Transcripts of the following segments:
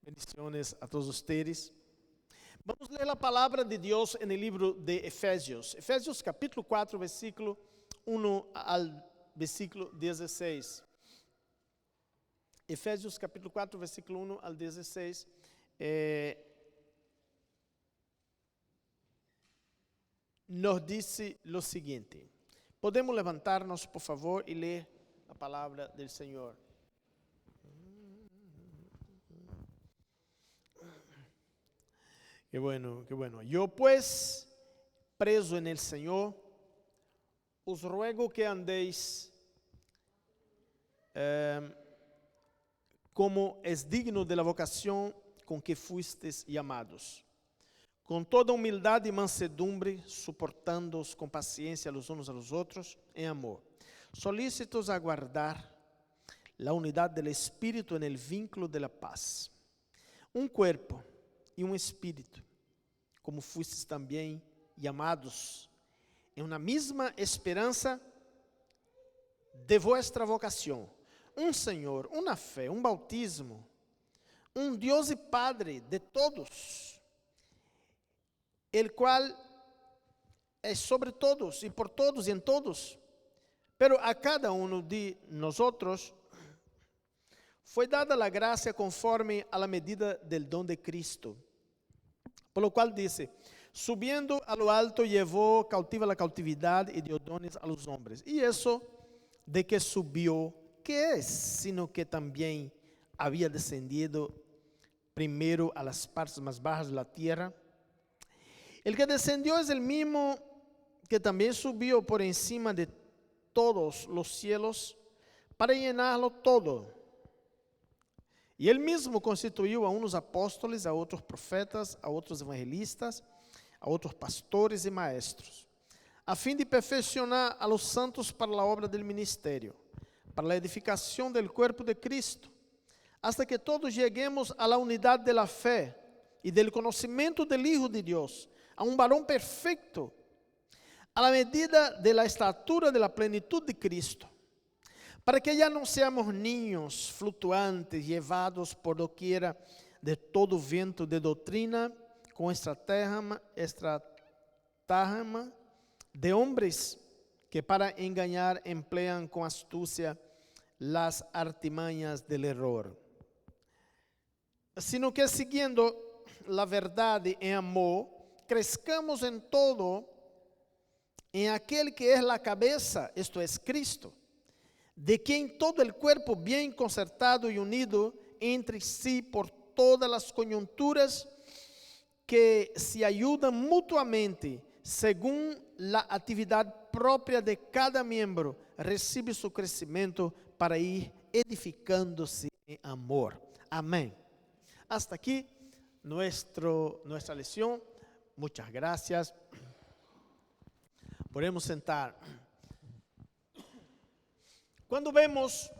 Bendiciones a todos ustedes. Vamos ler a palavra de Deus no livro de Efésios. Efésios capítulo 4, versículo 1 al versículo 16. Efésios capítulo 4, versículo 1 al 16. Nos dice lo siguiente. Podemos levantarnos, por favor, y leer la palabra del Señor. Qué bueno, qué bueno. Yo pues, preso en el Señor, os ruego que andéis como es digno de la vocación con que fuisteis llamados, con toda humildad y mansedumbre, soportándoos con paciencia los unos a los otros en amor, solícitos a guardar la unidad del Espíritu en el vínculo de la paz. Un cuerpo e um espírito, como fustes também chamados, em uma mesma esperança de vuestra vocação, um Senhor, uma fé, um bautismo, um Deus e Padre de todos, el qual é sobre todos e por todos e em todos, pero a cada um de nosotros foi dada a graça conforme a la medida del dom de Cristo. Por lo cual dice, subiendo a lo alto llevó cautiva la cautividad y dio dones a los hombres. Y eso de que subió, ¿qué es? Sino que también había descendido primero a las partes más bajas de la tierra. El que descendió es el mismo que también subió por encima de todos los cielos para llenarlo todo. E ele mesmo constituiu a uns apóstolos, a outros profetas, a outros evangelistas, a outros pastores e maestros, a fim de perfeccionar a los santos para a obra del ministerio, para a edificação del cuerpo de Cristo, hasta que todos lleguemos a la unidad de la fe y del conocimiento del Hijo de Dios, a un varón perfecto, a la medida de la estatura de la plenitud de Cristo, para que ya no seamos niños flutuantes, llevados por doquiera de todo viento de doctrina, con estratagema de hombres que para engañar emplean con astucia las artimañas del error, sino que siguiendo la verdad en amor, crezcamos en todo en aquel que es la cabeza, esto es Cristo, de quien todo el cuerpo bien concertado y unido entre sí por todas las coyunturas que se ayudan mutuamente según la actividad propia de cada miembro, recibe su crecimiento para ir edificándose en amor. Amén. Hasta aquí nuestra lección. Muchas gracias. Podemos sentar. Quando vemos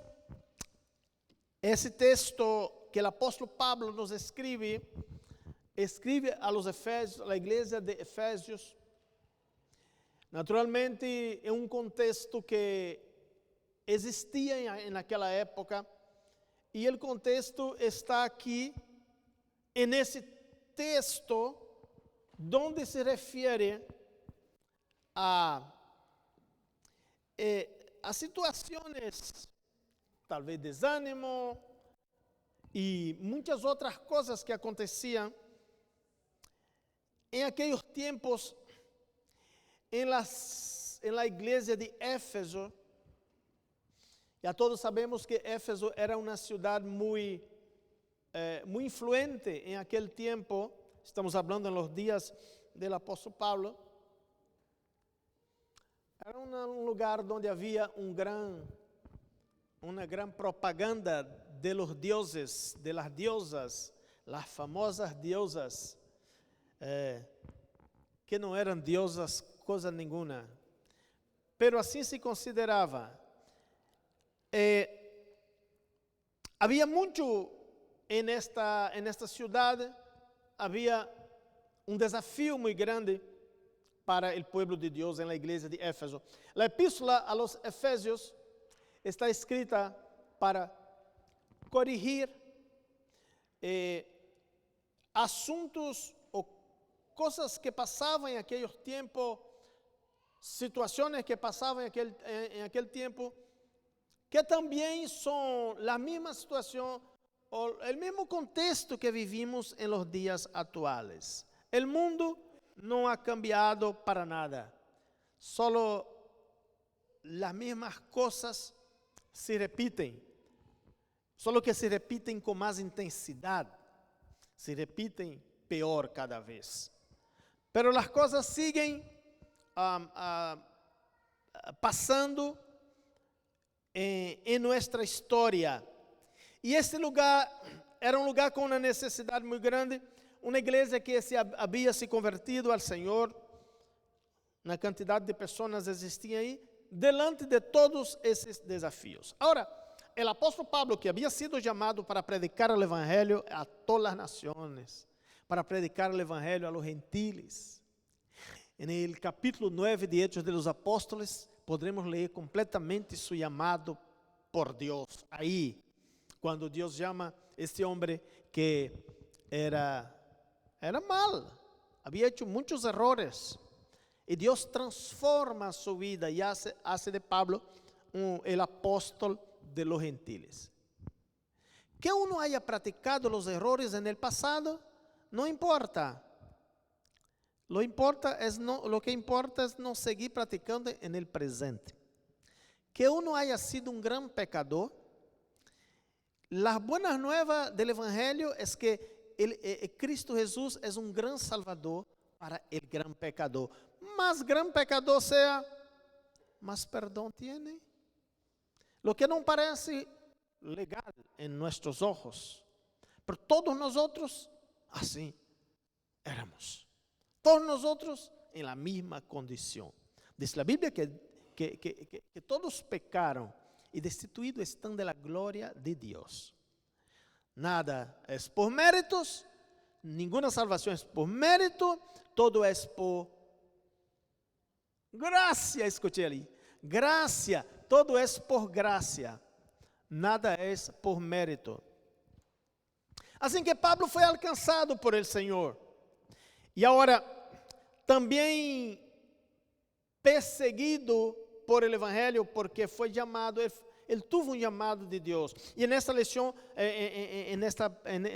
esse texto que o apóstolo Pablo nos escreve a los Efésios, a la igreja de Efésios, naturalmente é um contexto que existia naquela época, e o contexto está aqui, nesse texto, onde se refere a situações, talvez desânimo e muitas outras coisas que aconteciam em aqueles tempos em la igreja de Éfeso. Já todos sabemos que Éfeso era uma cidade muito influente em aquele tempo. Estamos falando nos dias do apóstolo Pablo. Era um lugar onde havia uma grande propaganda de los dioses, de las diosas, las famosas diosas, que não eram diosas coisa nenhuma, pero assim se considerava. Havia muito nesta cidade, havia um desafio muito grande para o povo de Deus na igreja de Éfeso. A epístola a los Efésios está escrita para corrigir asuntos o cosas que pasaban en aquellos tiempos, situaciones que pasaban en aquel tiempo, que también son la misma situación o el mismo contexto que vivimos en los días actuales. El mundo no ha cambiado para nada, solo las mismas cosas se repiten, solo que se repiten con más intensidad, se repiten peor cada vez. Pero las cosas siguen pasando en nuestra historia. Y este lugar era un lugar con una necesidad muy grande, una iglesia que había se convertido al Señor, una cantidad de personas existía ahí, delante de todos esses desafios. Ahora, el apóstol Pablo, que había sido llamado para predicar el evangelio a todas las naciones, para predicar el evangelio a los gentiles, en el capítulo 9 de Hechos de los Apóstoles, podremos leer completamente su llamado por Dios. Ahí, cuando Dios llama a este hombre que era mal, había hecho muchos errores, y Dios transforma su vida y hace de Pablo el apóstol de los gentiles. Que uno haya practicado los errores en el pasado, no importa. Lo que importa es no seguir practicando en el presente. Que uno haya sido un gran pecador, las buenas nuevas del evangelio es que Cristo Jesús es un gran salvador para el gran pecador. Más gran pecador sea, más perdón tiene. Lo que no parece legal en nuestros ojos, pero todos nosotros así éramos. Todos nosotros en la misma condición. Dice la Biblia que todos pecaron y destituidos están de la gloria de Dios. Nada es por méritos, ninguna salvación es por mérito, todo es por gracia, escuché ali. Gracia, todo es por gracia, nada es por mérito. Assim que Pablo foi alcançado por el Senhor. E agora, também perseguido por el Evangelho, porque foi chamado, ele tuvo um chamado de Deus. E nesta lição,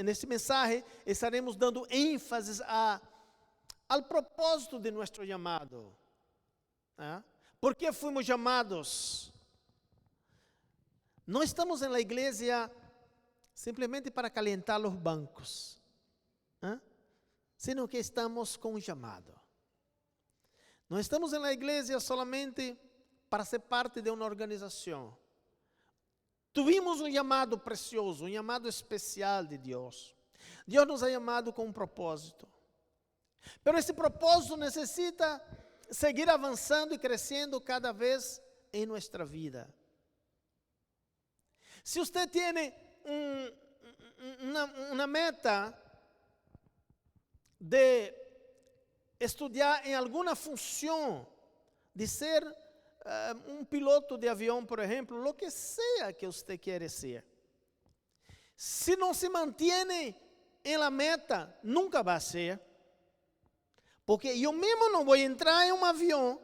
neste mensagem, estaremos dando ênfase ao propósito de nosso chamado. ¿Por que fomos chamados? Não estamos na igreja simplesmente para calentar os bancos, sino que estamos com um chamado. Não estamos na igreja solamente para ser parte de uma organização. Tuvimos um chamado precioso, um chamado especial de Deus. Deus nos ha chamado com um propósito. Mas esse propósito necessita seguir avançando e crescendo cada vez em nossa vida. Se você tem uma meta de estudar em alguma função, de ser um piloto de avião, por exemplo, lo que seja que você quer ser. Se não se mantém em la meta, nunca vai ser. Porque eu mesmo não vou entrar em um avião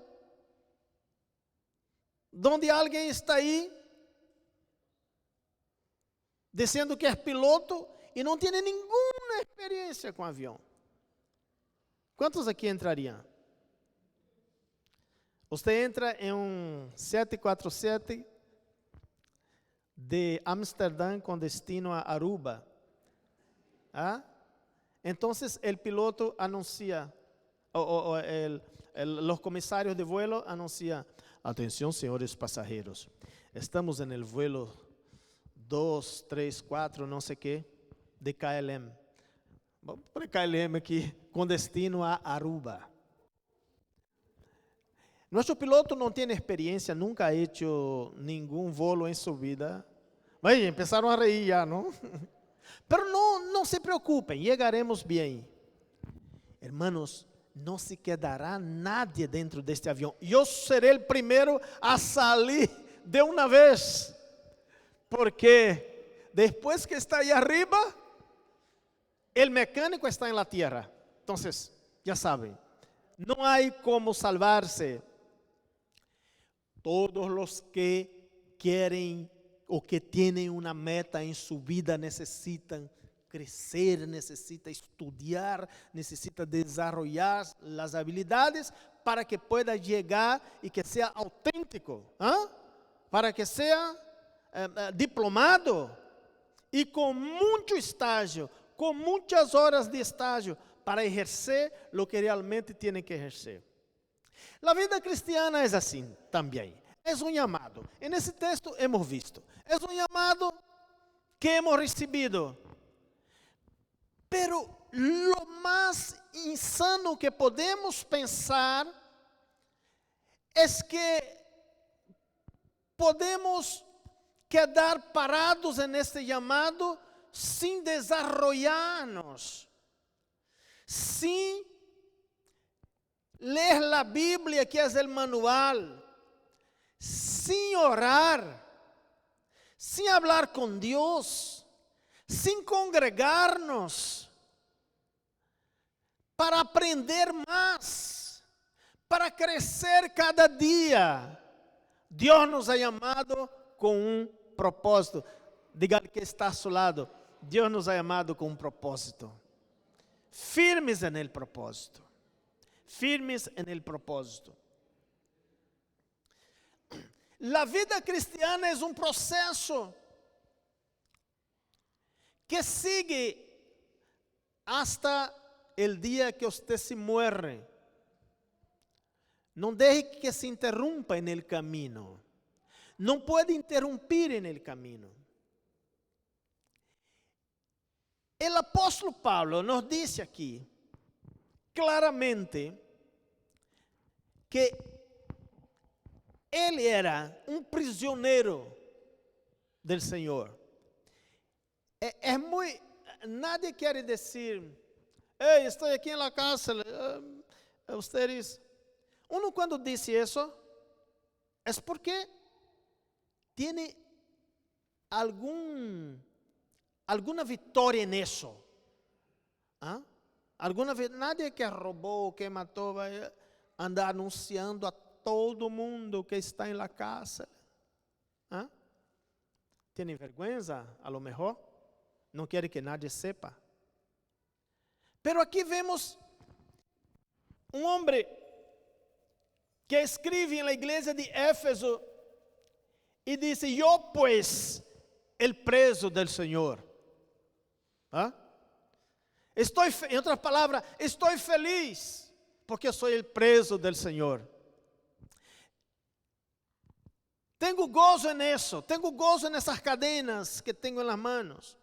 onde alguém está aí dizendo que é piloto e não tem nenhuma experiência com avião. Quantos aqui entrariam? Você entra em um 747 de Amsterdã com destino a Aruba. Então, o piloto anuncia, os comissários de vuelo anunciam: atenção, senhores passageiros, estamos en el vuelo 2, 3, 4, não sei o que, de KLM. Vamos para KLM aqui, com destino a Aruba. Nosso piloto não tem experiência, nunca ha hecho nenhum voo em sua vida. Mas começaram a reír já, não? Pero não se preocupem, chegaremos bem. Hermanos, não se quedará nadie dentro deste avião. Eu serei o primeiro a sair de uma vez. Porque depois que está aí arriba, El mecánico está en la tierra. Entonces, ya saben, no hay como salvarse. Todos los que quieren o que tienen una meta en su vida necesitan crecer, necesitan estudiar, necesitan desarrollar las habilidades para que pueda llegar y que sea auténtico, para que sea diplomado y con mucho estágio, con muchas horas de estágio para ejercer lo que realmente tiene que ejercer. La vida cristiana es así también. Es un llamado. En ese texto hemos visto. Es un llamado que hemos recibido. Pero lo más insano que podemos pensar es que podemos quedar parados en este llamado sin desarrollarnos, sin leer la Biblia, que es el manual, sin orar, sin hablar con Dios, sin congregarnos, para aprender más, para crecer cada día. Dios nos ha llamado com um propósito. Diga que está a seu lado. Deus nos ha llamado com um propósito. Firmes en el propósito. Firmes en el propósito. La vida cristiana es un proceso que sigue hasta el día que usted se muere. No deje que se interrumpa en el camino. No puede interrumpir en el camino. El apóstol Pablo nos dice aquí claramente que él era un prisionero del Señor. Nadie quiere decir, hey, estoy aquí en la cárcel. Ustedes, uno cuando dice eso, es porque tiene alguna victoria en eso. Nadie que robó, que mató, vai andar anunciando a todo mundo que está en la cárcel. ¿Tiene vergüenza? A lo mejor no quiere que nadie sepa. Pero aquí vemos un hombre que escribe en la iglesia de Éfeso y dice, yo pues, el preso del Señor. En otras palabras, estoy feliz porque soy el preso del Señor. Tengo gozo en eso, tengo gozo en esas cadenas que tengo en las manos.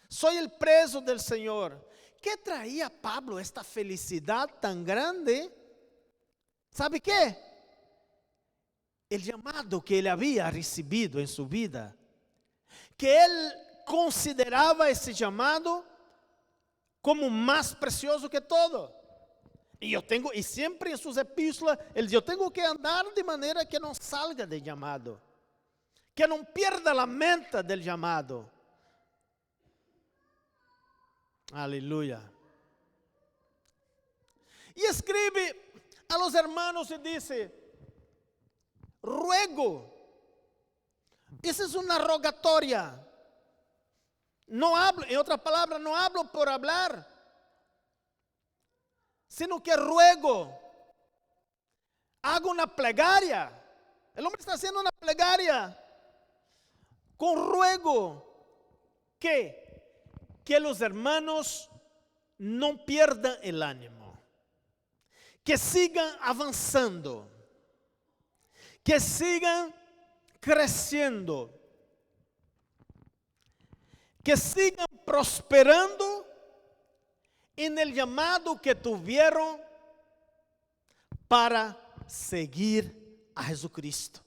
Soy el preso del Señor. ¿Qué traía Pablo esta felicidad tan grande? ¿Sabe qué? El llamado que él había recibido en su vida. Que él consideraba ese llamado como más precioso que todo. Y siempre en sus epístolas, él dice, yo tengo que andar de manera que no salga del llamado. Que no pierda la mente del llamado. Aleluya. Y escribe a los hermanos y dice, ruego. Esa es una rogatoria. No hablo, en otras palabras, no hablo por hablar, sino que ruego. Hago una plegaria. El hombre está haciendo una plegaria con ruego que los hermanos no pierdan el ánimo, que sigan avanzando, que sigan creciendo, que sigan prosperando en el llamado que tuvieron para seguir a Jesucristo.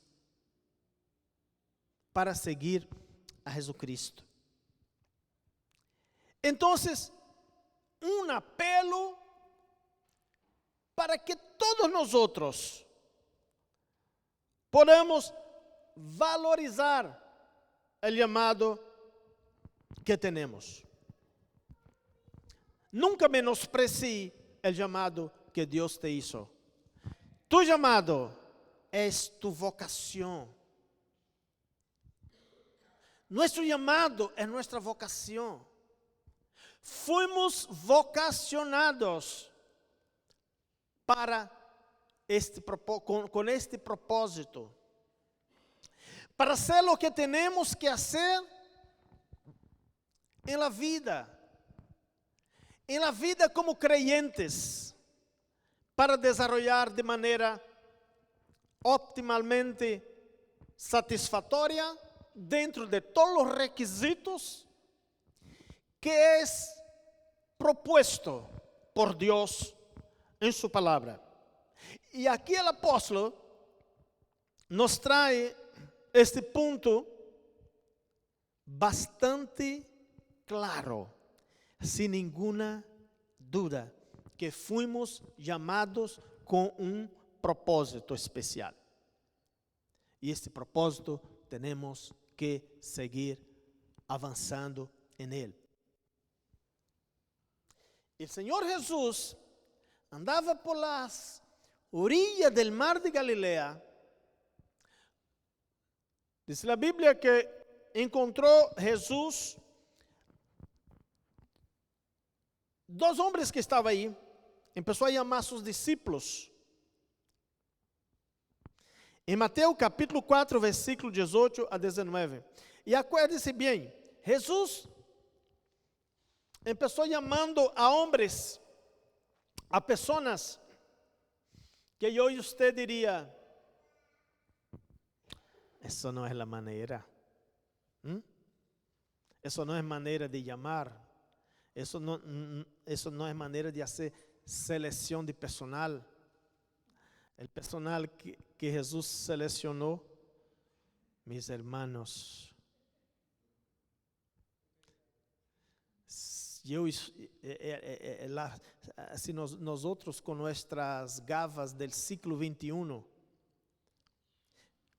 Para seguir a Jesucristo. Entonces, un apelo para que todos nosotros podamos valorizar el llamado que tenemos. Nunca menosprecie el llamado que Dios te hizo. Tu llamado es tu vocación. Nuestro llamado es nuestra vocación. Fuimos vocacionados para con este propósito. Para hacer lo que tenemos que hacer en la vida. En la vida como creyentes. Para desarrollar de manera optimalmente satisfactoria, dentro de todos los requisitos que es propuesto por Dios en su palabra. Y aquí el apóstol nos trae este punto bastante claro, sin ninguna duda, que fuimos llamados con un propósito especial. Y este propósito tenemos que seguir avanzando en él. El Señor Jesús andaba por las orillas del mar de Galilea. Dice la Biblia que encontró Jesús dos hombres que estaban ahí. Empezó a llamar a sus discípulos. Em Mateus capítulo 4, versículo 18 a 19. E acuérdese bem, Jesus começou chamando a homens, a pessoas que eu e você diria, isso não é a maneira. Isso não é maneira de chamar. Isso não é maneira de fazer seleção de personal. El personal que Jesús seleccionó, mis hermanos, si nosotros con nuestras gafas del siglo XXI,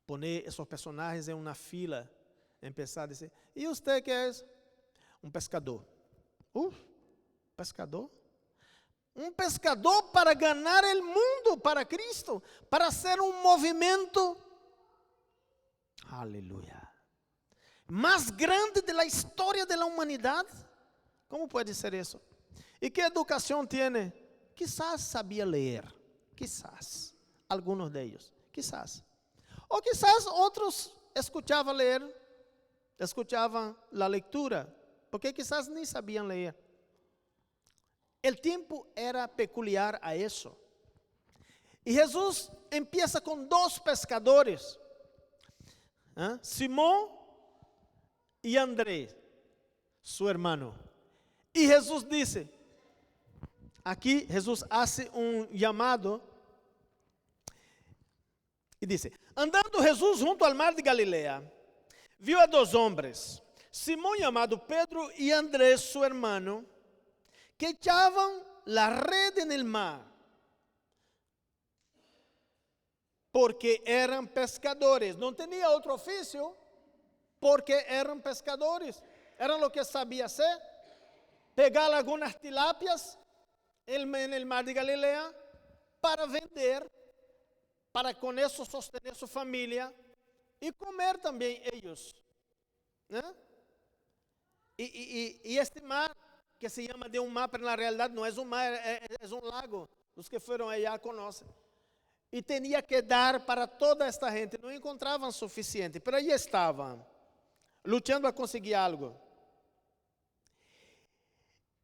poner esos personajes en una fila, empezar a decir, ¿y usted qué es? Un pescador. Pescador. Um pescador para ganhar o mundo para Cristo, para ser um movimento, aleluia, mais grande da história da humanidade. Como pode ser isso? E que educação tem? Quizás sabia ler, quizás, alguns deles, quizás. Ou quizás outros escutavam ler, escutavam a leitura, porque quizás nem sabiam ler. El tiempo era peculiar a eso. Y Jesús empieza con dos pescadores, Simón y Andrés, su hermano. Y Jesús dice, aquí Jesús hace un llamado y dice, andando Jesús junto al mar de Galilea, vio a dos hombres, Simón llamado Pedro y Andrés su hermano, que echaban la red en el mar, porque eran pescadores. No tenía otro oficio, porque eran pescadores. Era lo que sabía hacer, pegar algunas tilapias en el mar de Galilea para vender, para con eso sostener su familia y comer también ellos. Y este mar, que se llama de un mar, pero en la realidad no es un mar, es un lago. Los que fueron allá conocen. Y tenía que dar para toda esta gente. No encontraban suficiente, pero ahí estaban, luchando a conseguir algo.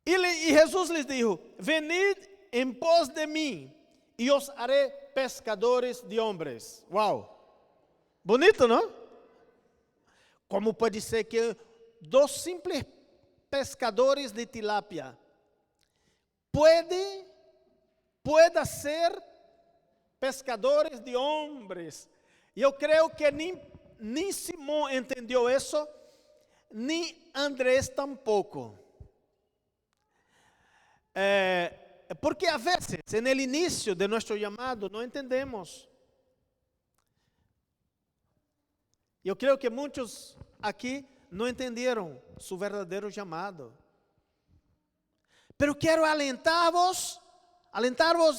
Y Jesús les dijo, venid en pos de mí, y os haré pescadores de hombres. Wow, bonito, ¿no? ¿Cómo puede ser que dos simples pescadores de tilapia pueda ser pescadores de hombres? Eu creio que nem Simón entendeu isso, nem Andrés tampouco. Porque a vezes, en el inicio de nuestro llamado, não entendemos. Eu creio que muitos aqui não entenderam su verdadeiro chamado. Pero quero alentar-vos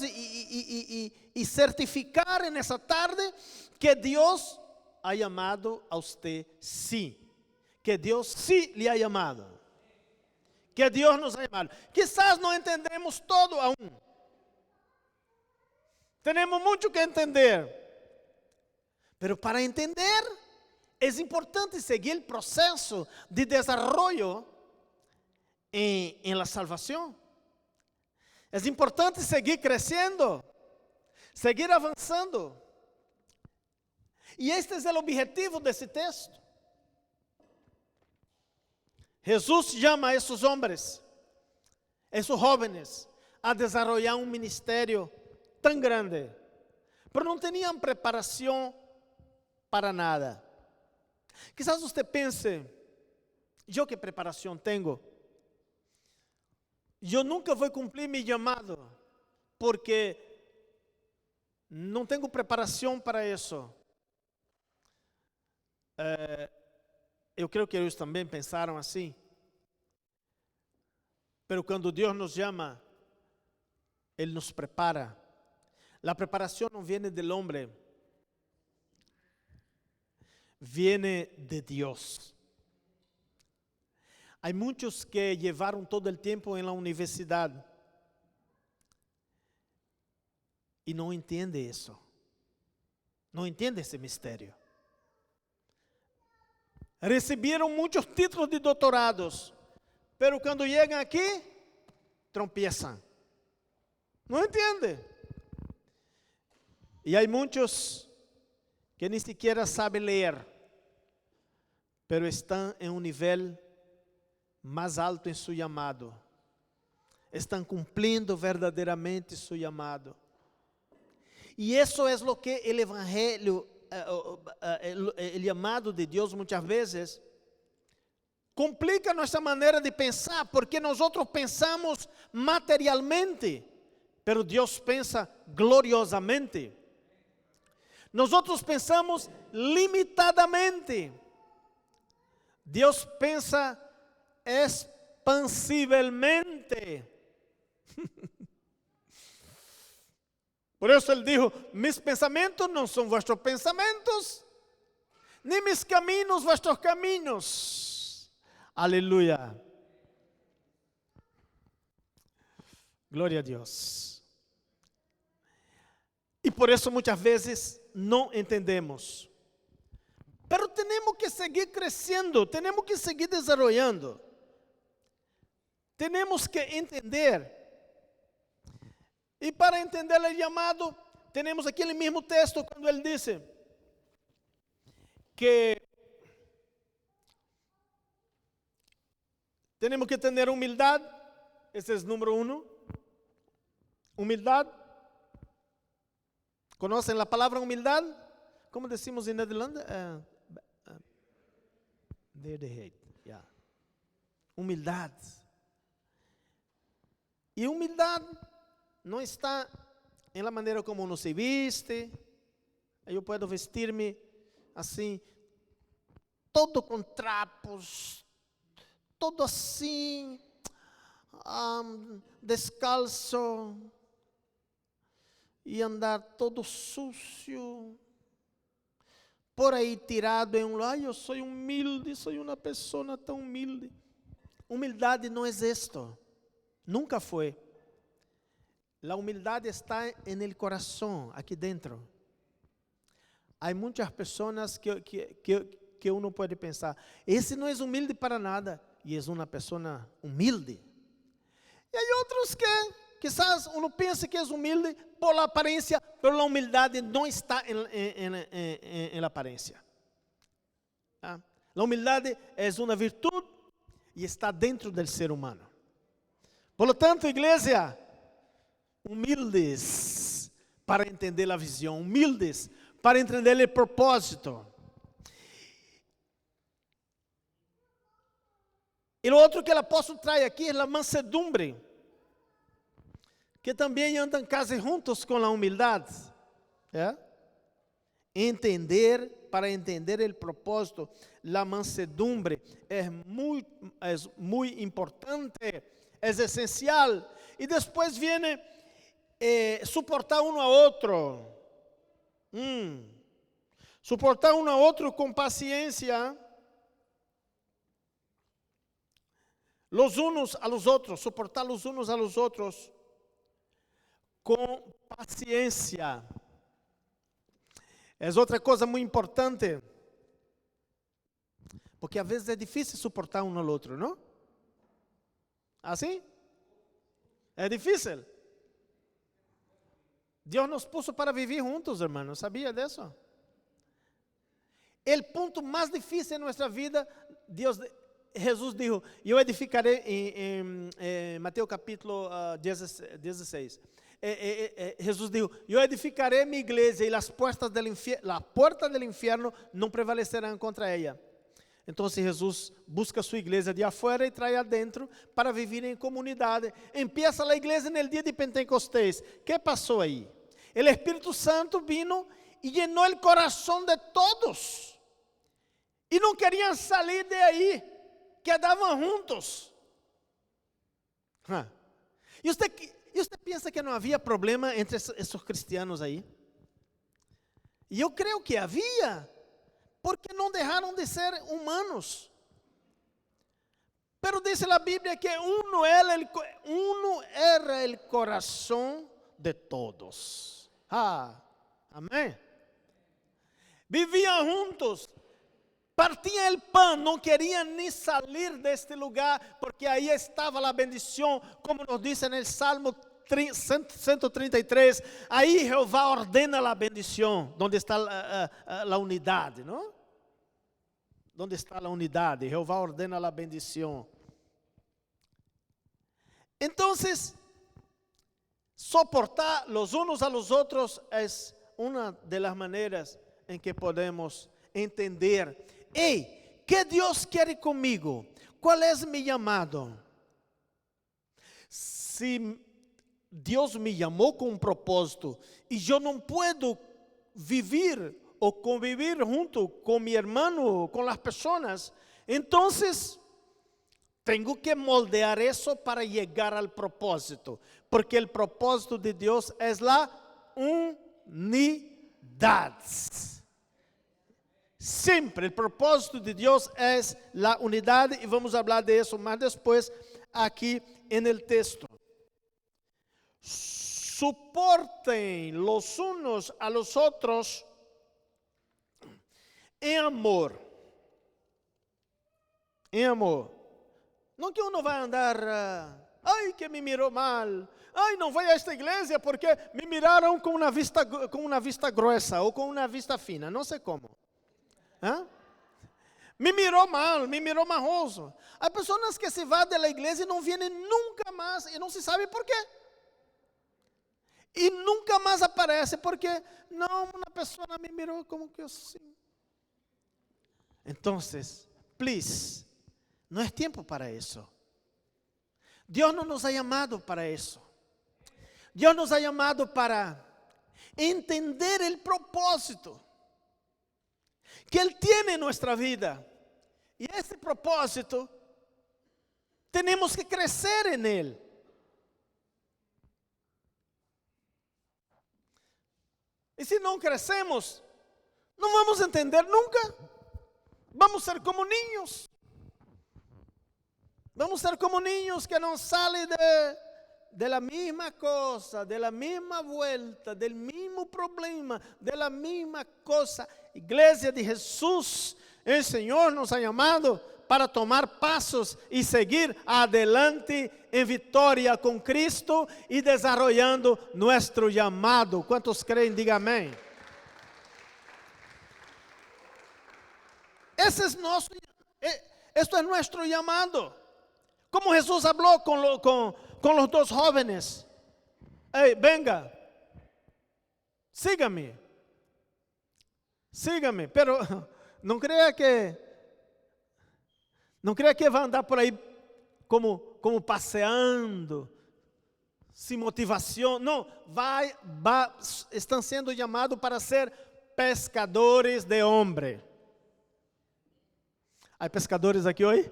e certificar nessa tarde que Deus ha chamado a você, sim. Que Deus sim lhe ha chamado. Que Deus nos ha chamado. Quizás não entendemos todo aún. Temos muito que entender. Pero para entender, é importante seguir o processo de desenvolvimento em la salvação. É importante seguir crescendo, seguir avançando. E este é o objetivo desse texto. Jesus chama a esses homens, esses jovens, a desenvolver um ministério tão grande, mas não tinham preparação para nada. Quizás você pense, eu que preparação tenho? Eu nunca vou cumprir meu chamado, porque não tenho preparação para isso. Eu creio que eles também pensaram assim. Mas quando Deus nos chama, Ele nos prepara. A preparação não vem do homem, vem de Deus. Há muitos que levaram todo o tempo na universidade e não entendem isso. Não entendem esse mistério. Receberam muitos títulos de doutorados, mas quando chegam aqui, tropeçam. Não entendem. E há muitos que nem sequer sabem ler, mas estão em um nível mais alto em seu chamado. Estão cumprindo verdadeiramente seu chamado. E isso é o que o Evangelho, o chamado de Deus, muitas vezes, complica nossa maneira de pensar, porque nós pensamos materialmente, mas Deus pensa gloriosamente. Nós pensamos limitadamente. Deus pensa expansivelmente. Por isso Ele dijo: mis pensamentos não são vossos pensamentos, nem mis caminhos vossos caminhos. Aleluia. Glória a Deus. E por isso muitas vezes não entendemos. Pero temos que seguir crescendo, temos que seguir desenvolvendo. Temos que entender. E para entender o chamado, temos aquele mesmo texto quando ele disse que temos que ter humildade. Esse é o número 1. Humildade. Conhecem a palavra humildade? Como decimos em Nederlândia? Humildade. E humildade não está em la maneira como uno se viste. Eu posso vestir-me assim, todo com trapos, todo assim, descalço, e andar todo sucio, por aí tirado em um lado. Eu sou humilde, sou uma pessoa tão humilde. Humildade não é isto, nunca foi. A humildade está no coração, aqui dentro. Há muitas pessoas que uno pode pensar, esse não é humilde para nada, e é uma pessoa humilde. E há outros que quizás uno pensa que é humilde por aparência, mas a humildade não está em la aparência. A humildade é uma virtude e está dentro do ser humano. Por lo tanto, igreja, humildes para entender a visão, humildes para entender o propósito. E o outro que o apóstolo traz aqui é a mansedumbre, que também andam quase juntos com a humildade. Entender, para entender o propósito, a mansedumbre é muito importante es esencial. Y después viene soportar uno a otro. Soportar uno a otro con paciencia. Los unos a los otros, soportar los unos a los otros con paciencia. Es otra cosa muy importante, porque a veces es difícil soportar uno al otro, ¿no? ¿Así? Es difícil. Dios nos puso para vivir juntos, hermanos, ¿sabía de eso? El punto más difícil en nuestra vida, Jesús dijo, yo edificaré en Mateo capítulo 16. Jesús dijo, yo edificaré mi iglesia y las puertas del infierno no prevalecerán contra ella. Entonces Jesús busca su iglesia de afuera y trae adentro para vivir en comunidad. Empieza la iglesia en el día de Pentecostés. ¿Qué pasó ahí? El Espíritu Santo vino y llenó el corazón de todos. Y no querían salir de ahí. Quedavam juntos. E você pensa que não havia problema entre esses cristianos aí? E eu creio que havia, porque não deixaram de ser humanos. Pero dice a Bíblia que uno era el corazón de todos. Amém? Viviam juntos. Partían el pan, no querían ni salir de este lugar, porque ahí estaba la bendición, como nos dice en el Salmo 133, ahí Jehová ordena la bendición, donde está la unidad, ¿no? Donde está la unidad, Jehová ordena la bendición. Entonces, soportar los unos a los otros es una de las maneras en que podemos entender. Ei, ¿qué Dios quiere conmigo? ¿Cuál es mi llamado? Si Dios me llamó con un propósito y yo no puedo vivir o convivir junto con mi hermano, con las personas, entonces tengo que moldear eso para llegar al propósito, porque el propósito de Dios es la unidad. Sempre, o propósito de Deus é a unidade, e vamos falar de isso mais depois aqui no texto. Suportem los unos a los otros em amor. Em amor. Não que uno vai andar, ai, que me mirou mal. Ai, não vai a esta igreja porque me miraram com uma vista grossa ou com uma vista fina, não sei como. Me mirou mal, me mirou marroso. Há pessoas que se vão da igreja e não vêm nunca mais, e não se sabe por quê. E nunca mais aparece, porque não, uma pessoa me mirou como que assim. Então, please, não é tempo para isso. Deus não nos ha chamado para isso. Deus nos ha chamado para entender o propósito que Él tiene en nuestra vida. Y ese propósito, tenemos que crecer en Él. Y si no crecemos, no vamos a entender nunca. Vamos a ser como niños. Vamos a ser como niños que no salen de la misma cosa, de la misma vuelta, del mismo problema, de la misma cosa. Iglesia de Jesús, el Señor nos ha llamado para tomar pasos y seguir adelante en victoria con Cristo y desarrollando nuestro llamado. ¿Cuántos creen? Diga amén. Esto es nuestro llamado. Como Jesús habló con los dos jóvenes. Hey, venga, sígame, pero não crea que vai andar por aí como passeando, sem motivação. Não, estão sendo chamados para ser pescadores de homem. Há pescadores aqui hoje?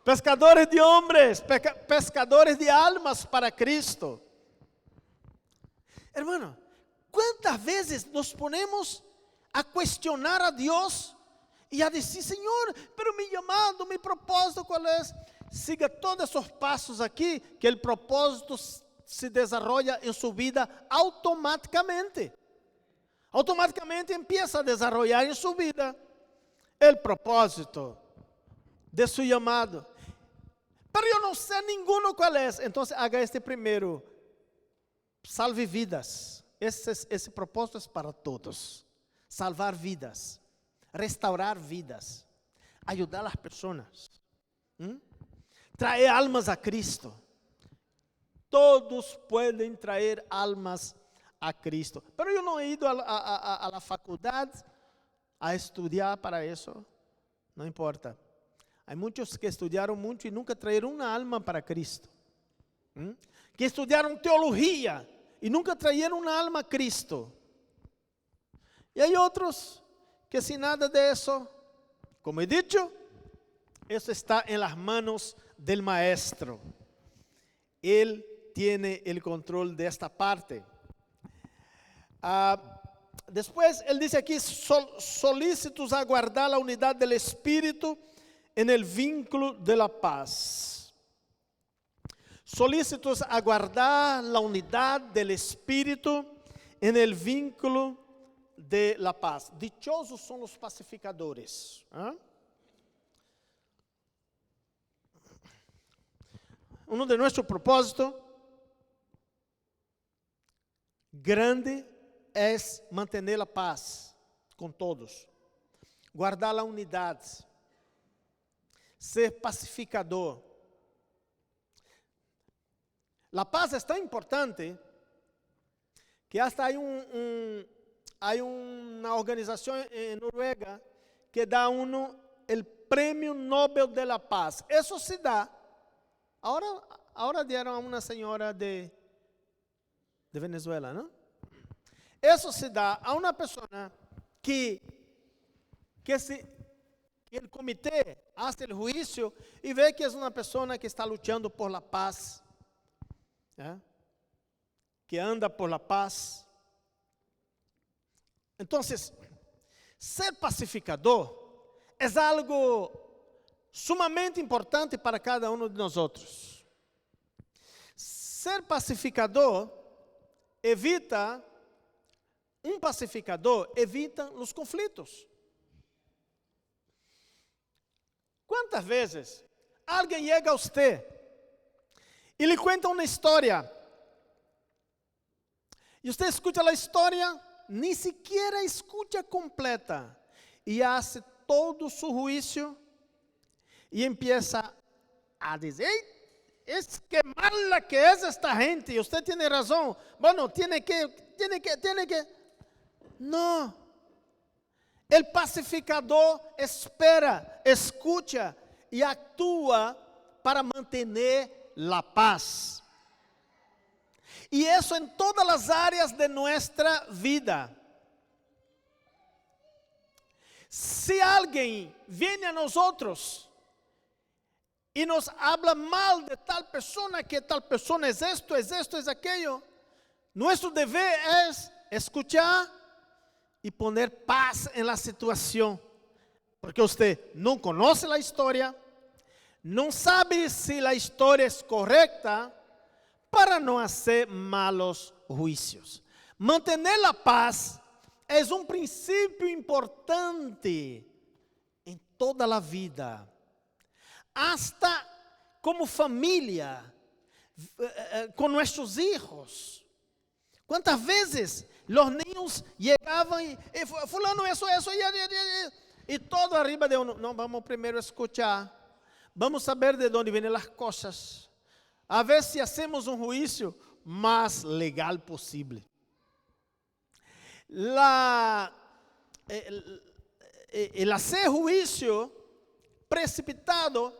Pescadores de hombres, pescadores de almas para Cristo. Hermano, ¿cuántas veces nos ponemos a cuestionar a Dios y a decir, Señor, pero mi llamado, mi propósito, ¿cuál es? Siga todos esos pasos aquí, que el propósito se desarrolla en su vida automáticamente. Automáticamente empieza a desarrollar en su vida el propósito de su llamado. Pero yo no sé ninguno cuál es. Entonces haga este primero. Salve vidas. Esse propósito é para todos. Salvar vidas. Restaurar vidas. Ayudar a las personas. Traer almas a Cristo. Todos podem trazer almas a Cristo. Pero eu não he ido a la faculdade a estudar para isso. Não importa. Há muitos que estudaram muito e nunca traíram uma alma para Cristo. Que estudaram teologia e nunca traíram uma alma a Cristo. E há outros que sem nada disso, como he dicho, isso está em las manos del maestro. Ele tiene el control de esta parte. Después, ele diz aqui, solícitos a guardar a unidade del Espírito en el vínculo de la paz. Solícitos a guardar la unidad del Espíritu en el vínculo de la paz. Dichosos son los pacificadores. Uno de nuestros propósitos grande es mantener la paz con todos, guardar la unidad, ser pacificador. La paz es tan importante que hasta hay una organización en Noruega que da a uno el Premio Nobel de la Paz. Eso se da. Ahora dieron a una señora de Venezuela, ¿no? Eso se da a una persona que el comité hace el juicio y ve que es una persona que está luchando por la paz, que anda por la paz. Entonces, ser pacificador es algo sumamente importante para cada uno de nosotros. Ser pacificador evita os conflitos. Quantas vezes alguém chega a você e lhe conta uma história, e você escuta a história, nem sequer escuta completa, e faz todo o seu juízo, e empieza a dizer, es que mala que es esta gente, y usted tiene razón, bueno, tiene que, no, el pacificador espera, escucha y actúa para mantener la paz, y eso en todas las áreas de nuestra vida. Si alguien viene a nosotros y nos habla mal de tal persona, que tal persona es esto, es aquello, nuestro deber es escuchar y poner paz en la situación, porque usted no conoce la historia, no sabe si la historia es correcta, para no hacer malos juicios. Mantener la paz es un principio importante en toda la vida. Hasta como familia, con nuestros hijos. ¿Cuántas veces los niños llegaban y fulano eso, y todo arriba de uno? No, vamos primero escuchar, vamos saber de dónde vienen las cosas, a ver si hacemos un juicio más legal posible. El hacer juicio precipitado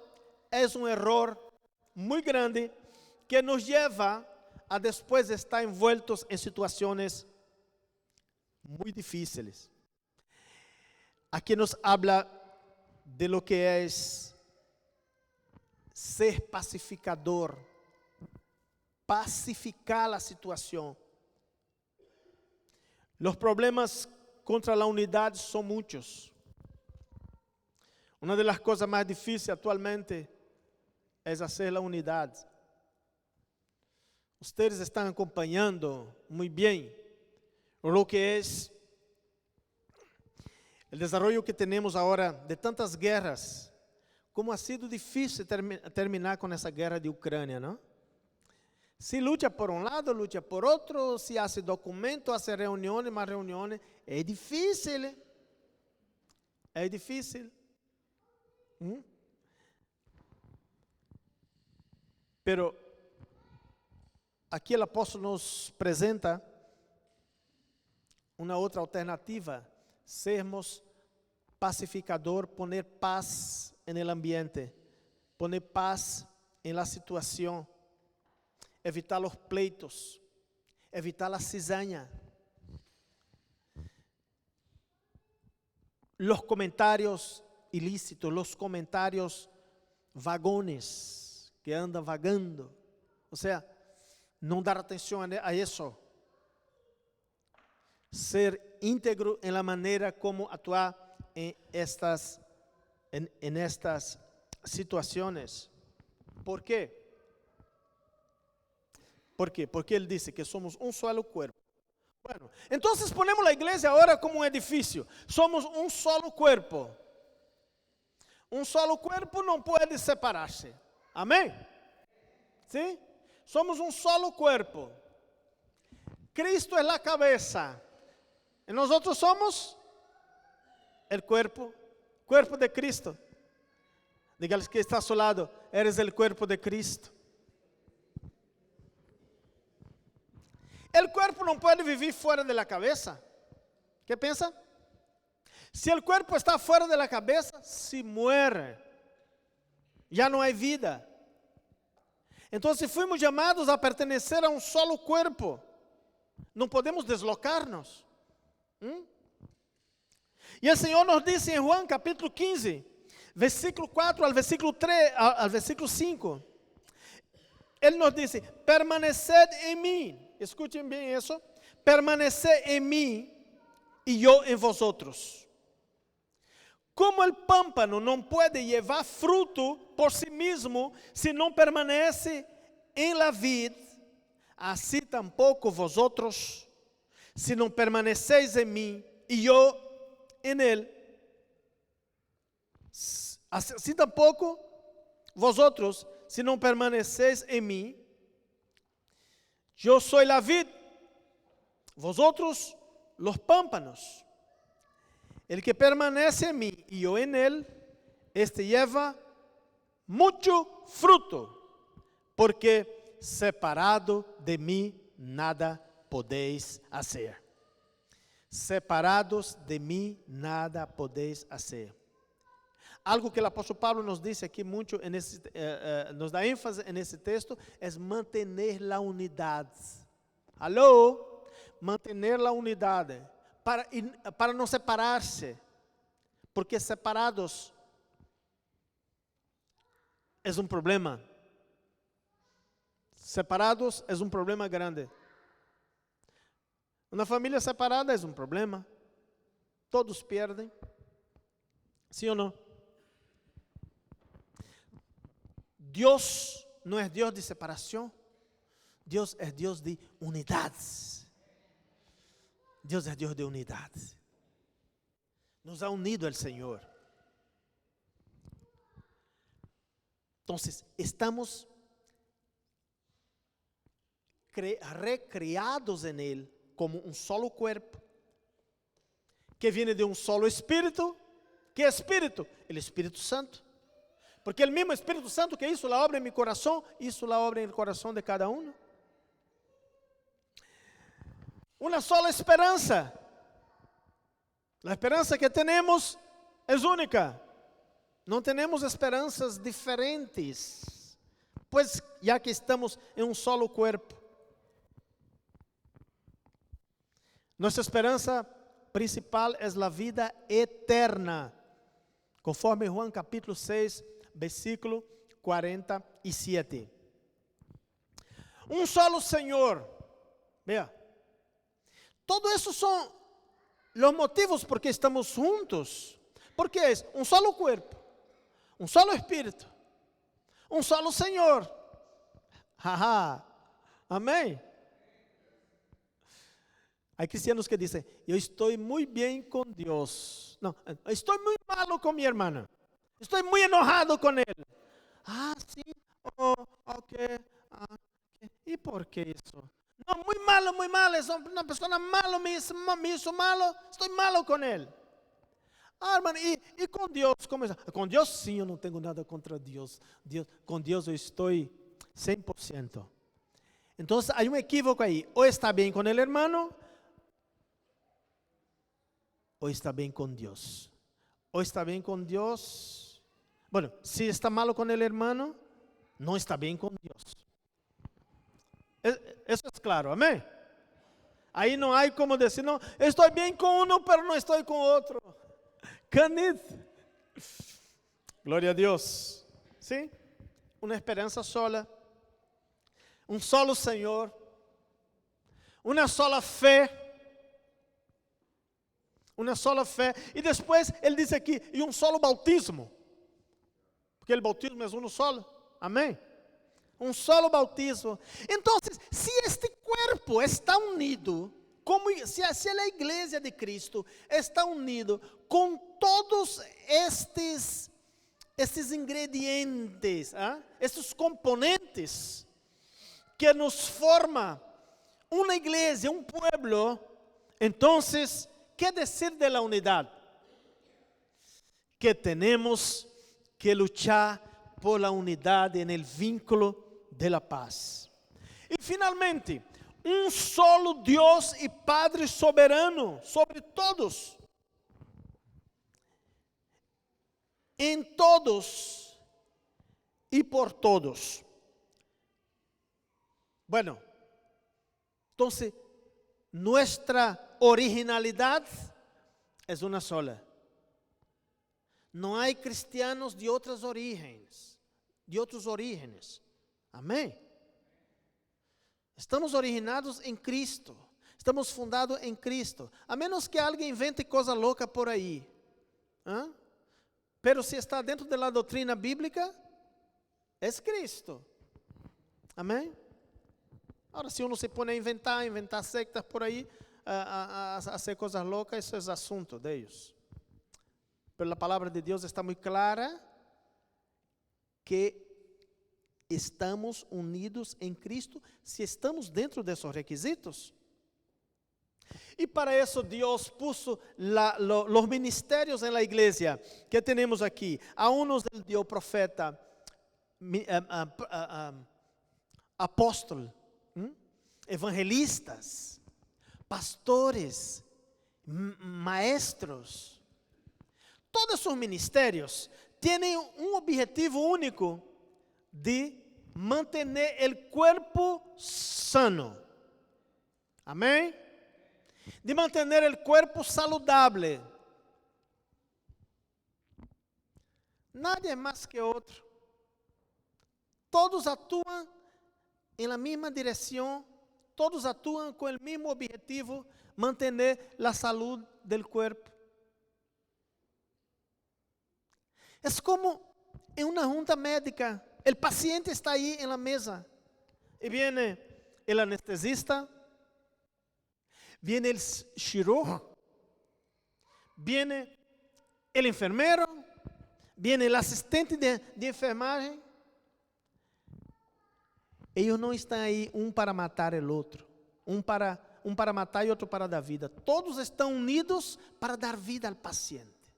es un error muy grande que nos lleva a después estar envueltos en situaciones muy difíciles. Aquí nos habla de lo que es ser pacificador, pacificar a situação. Os problemas contra a unidade são muitos. Uma das coisas mais difíceis atualmente é fazer a unidade. Vocês estão acompanhando muito bem o que é o desenvolvimento que temos agora de tantas guerras. Como ha sido difícil terminar com essa guerra de Ucrânia, não? Se luta por um lado, luta por outro, se hace documento, hace reuniões, mais reuniões. É difícil. É difícil. Pero aqui o apóstolo nos apresenta uma outra alternativa, sermos pacificador, poner paz no ambiente, poner paz na situação, evitar os pleitos, evitar a cizaña, os comentários ilícitos, os comentários vagones que andam vagando, ou seja, não dar atenção a isso, ser íntegro em la maneira como atuar em estas situações. ¿Por quê? ¿Por quê? Porque ele disse que somos um solo cuerpo. Bueno, então ponemos a igreja agora como um edifício. Somos um solo cuerpo. Um solo cuerpo não pode separar-se. Amém? Sim? Somos um solo cuerpo. Cristo é a cabeça. E nós somos o cuerpo de Cristo. Diga-lhes que está a seu lado, eres o cuerpo de Cristo. O cuerpo não pode viver fora da cabeça. ¿Qué pensa? Se o cuerpo está fora da cabeça, se muere. Já não há vida. Então, se fomos chamados a pertenecer a um solo cuerpo, não podemos deslocar-nos. E o Senhor nos disse em Juan capítulo 15, versículo 4 ao versículo 3, ao versículo 5. Ele nos disse: permaneced em mim. Escutem bem isso. Permaneced em mim e eu em vosotros. Como o pámpano não pode levar fruto por si mesmo se não permanece em la vid, assim tampouco vosotros, se não permaneceis em mim e eu em ele. Assim tampouco vosotros, se não permaneceis em mim. Eu sou la vid, vosotros los pámpanos. El que permanece en mí y yo en él, este lleva mucho fruto, porque separado de mí nada podéis hacer. Separados de mí nada podéis hacer. Algo que o apóstolo Pablo nos dice aqui muito, nos dá ênfase nesse texto, é manter a unidade. Alô? Manter a unidade. Para não separar-se. Porque separados é um problema. Separados é um problema grande. Uma família separada é um problema. Todos perdem. Sim ou não? Deus não é Deus de separação. Deus é Deus de unidade. Deus é Deus de unidade. Nos ha unido el Senhor. Então, estamos recriados en Él como um solo cuerpo, que viene de um solo Espírito. ¿Qué Espírito? El Espírito Santo. Porque o mesmo Espírito Santo que hizo a obra em meu coração, hizo a obra em el coração de cada um. Uma sola esperança. A esperança que temos é única. Não temos esperanças diferentes, pois já que estamos em um solo cuerpo. Nossa esperança principal é a vida eterna, conforme Juan capítulo 6, versículo 47. Un solo Señor. Vea. Todo eso son los motivos por qué estamos juntos. Porque es un solo cuerpo, un solo espíritu, un solo Señor. Ajá. Amén. Hay cristianos que dicen, yo estoy muy bien con Dios. No, estoy muy malo con mi hermana. Estoy muy enojado con él. Ah, sí. Oh, ok. ¿Y por qué eso? No, muy malo. Es una persona malo, me hizo malo. Estoy malo con él. Ah, hermano, ¿y con Dios? ¿Cómo es? Con Dios sí, yo no tengo nada contra Dios. Con Dios yo estoy 100%. Entonces hay un equívoco ahí. O está bien con el hermano, o está bien con Dios. O está bien con Dios. Bueno, si está malo con el hermano, no está bien con Dios. Eso es claro, amén. Ahí no hay como decir, no, estoy bien con uno, pero no estoy con otro. Canid. Gloria a Dios. ¿Sí? Una esperanza sola. Un solo Señor. Una sola fe. Una sola fe. Y después él dice aquí, y un solo bautismo. Porque el bautismo es uno solo. Amén. Un solo bautismo. Entonces, si este cuerpo está unido, como se a igreja de Cristo está unido com todos estes ingredientes, estes componentes que nos forma uma igreja, um pueblo, entonces, ¿qué decir de la unidad? Que tenemos que luchar por la unidad en el vínculo de la paz. E finalmente, um solo Deus e Padre soberano sobre todos, em todos e por todos. Bueno, entonces, nuestra originalidad es una sola. No hay cristianos de otros orígenes. Amém? Estamos originados em Cristo. Estamos fundados em Cristo. A menos que alguém invente coisa louca por aí. Pero se está dentro da doutrina bíblica, é Cristo. Amém? Agora, se uno se põe a inventar sectas por aí, a hacer coisas loucas, isso é assunto de ellos. Pero a palavra de Deus está muito clara que estamos unidos em Cristo se estamos dentro desses requisitos. E para isso Deus puso os ministérios na igreja que temos aqui. A uns ele deu profeta, apóstolo, evangelistas, pastores, maestros. Todos os ministérios têm um objetivo único de manter o corpo sano. Amém? De manter o corpo saludável. Nadie é mais que outro. Todos atuam em la mesma direção. Todos atuam com o mesmo objetivo, manter a saúde do corpo. É como em uma junta médica. O paciente está aí na mesa. E viene o anestesista, viene o cirurgião, viene o enfermeiro, viene o assistente de enfermagem. Eles não estão aí para matar o outro, um para matar e outro para dar vida. Todos estão unidos para dar vida ao paciente,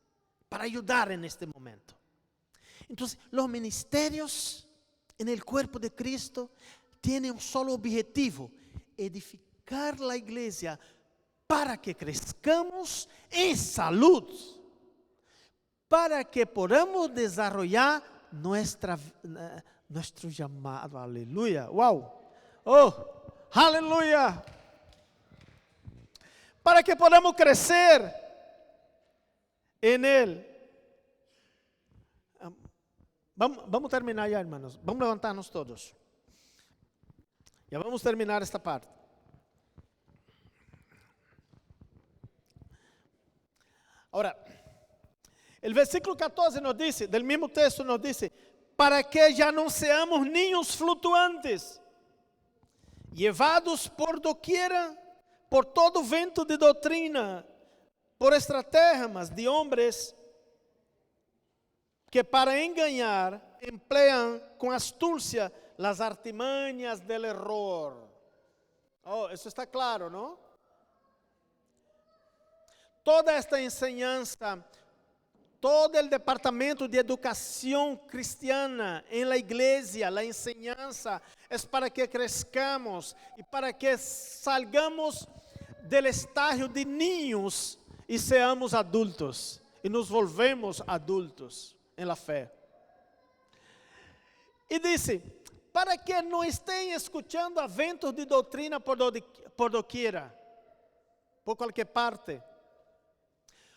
para ajudar neste momento. Então, os ministérios no corpo de Cristo têm solo objetivo: edificar a igreja para que crescamos em saúde, para que podamos desarrollar nuestro llamado. Aleluya. Wow. Oh, aleluya. Para que podamos crecer en Él. Vamos terminar já, hermanos. Vamos levantar-nos todos. Já vamos terminar esta parte. Agora, o versículo 14 nos diz, del mesmo texto nos diz, para que já não seamos ninhos flutuantes, llevados por doquiera, por todo vento de doutrina, por estratagemas de homens que para enganar emplean com astúcia las artimanhas del error. Oh, isso está claro, não? Toda esta enseñanza, todo el departamento de educación cristiana en la iglesia, la enseñanza es para que crezcamos y para que salgamos del estadio de niños y seamos adultos y nos volvemos adultos en la fe. Y dice, para que no estén escuchando eventos de doutrina por doquiera, por qualquer parte.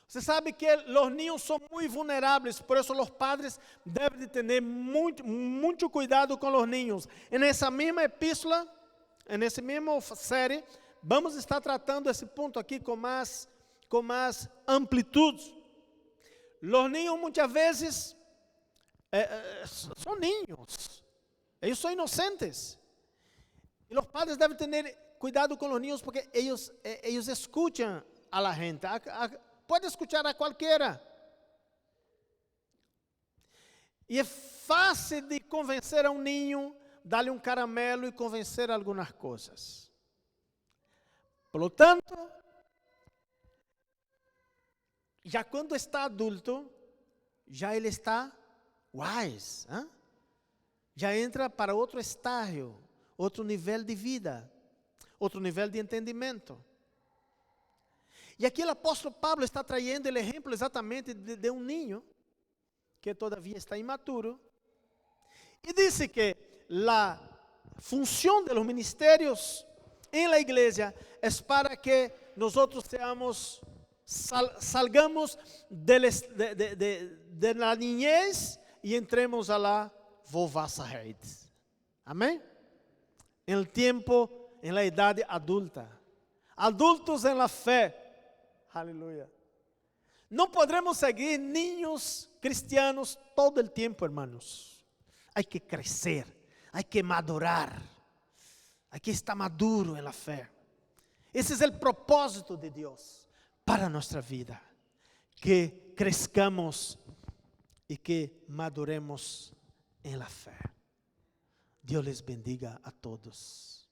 Você sabe que os niños são muito vulneráveis, por isso os padres devem de ter muito cuidado com os niños. Nessa mesma epístola, nessa mesma série, vamos estar tratando esse ponto aqui com mais amplitude. Os niños muitas vezes são niños, eles são inocentes. E os padres devem ter cuidado com os niños porque eles escutam a la gente. Pode escuchar a qualquer. E é fácil de convencer a um ninho, dar-lhe um caramelo e convencer algumas coisas. Por lo tanto, já quando está adulto, já ele está wise. Já entra para outro estágio, outro nível de vida, outro nível de entendimento. E aqui o apóstolo Pablo está trazendo o exemplo exatamente de um ninho que todavia está imaturo. E diz que a função dos ministérios em la igreja é para que nós salgamos de la niñez e entremos a la vovasheid. Amém? Em el tempo, em la idade adulta. Adultos em la fé. Aleluia. Não podemos seguir niños cristianos todo el tiempo, hermanos. Hay que crecer, hay que madurar, hay que estar maduro en la fe. Ese es el propósito de Dios para nuestra vida. Que crezcamos y que maduremos en la fe. Dios les bendiga a todos.